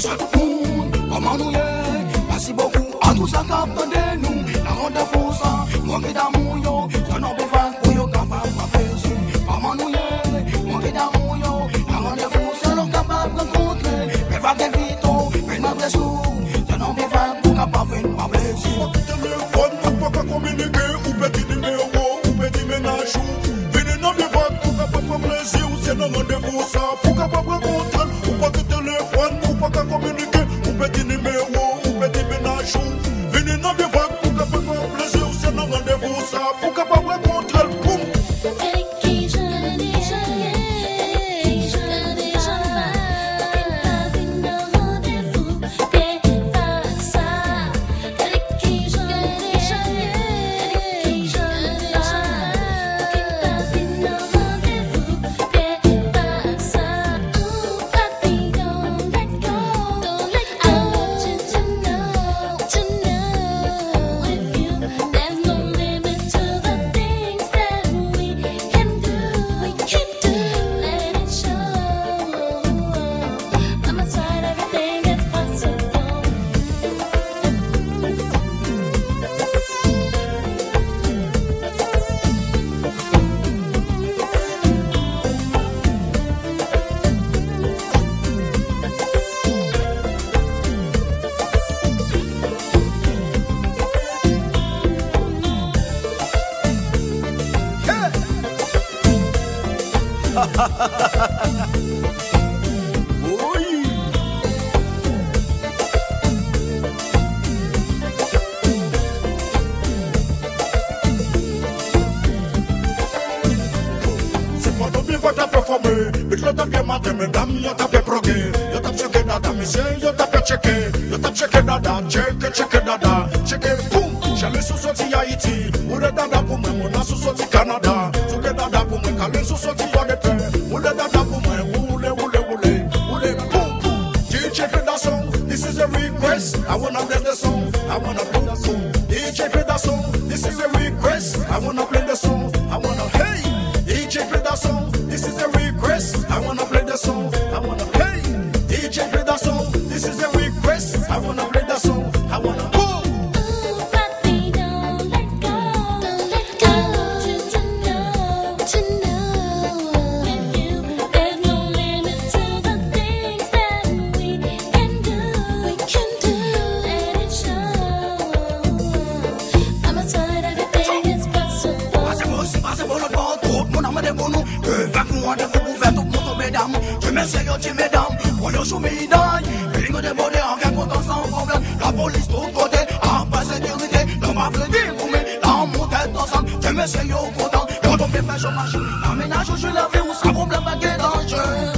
bonsoir tout le monde, comment nous y est? Merci beaucoup à tous ceux qui attendent nous. La ronde de force, manque d'amour, yo. Je n'en peux pas pour yo capable de faire ça. Comment nous y est? Manque d'amour, yo. La ronde de force, l'on capable de rencontrer. Mais va que vite, mais ma blessure. Je n'en peux pas pour capable de faire ma blessure. Téléphone, pas qu'à communiquer, ou petit numéro, ou petit ménage. Venez dans mes votes pour capable de plaisir, ou c'est dans rendez-vous ça. Pour capable de rencontrer, ou pas que téléphone, ou pas qu'à communiquer, ou petit numéro, ou petit ménage. Venez dans mes votes pour capable de plaisir, ou c'est dans rendez-vous ça. Pour capable de rencontrer, boum. Oui. C'est pas d'oublier quoi t'as performé. Mais que t'as bien maté, mesdames, y'a t'as bien progué. Y'a t'as checké dada, monsieur, y'a t'as bien checké. Y'a t'as checké dada, checké dada. Checké, boum. J'allais sous sorti Haïti. Ou le dada pour moi, mon a sous sorti Canada. Sous le dada pour moi, calé sous sorti Yonete. Ou le dada pour moi, roule, boum. DJ play that song, this is a request. I wanna play the song, I wanna play the song. DJ play that song, this is a request. I wanna play the song, I wanna hey. DJ play that song, this is a request. I wanna play the song, I wanna hey. DJ play that song, this is a request. I wanna play the song, I wanna boom. Mesdames, on est sous médaille. Ligne de volée en gagne autant sans problème. La police de l'autre côté, en pas sécurité. Dans ma fleur d'imprimer, dans mon tête ensemble. Je me suis au content. Quand on me fait chômage, aménage, je l'avais ou sans problème, pas de danger.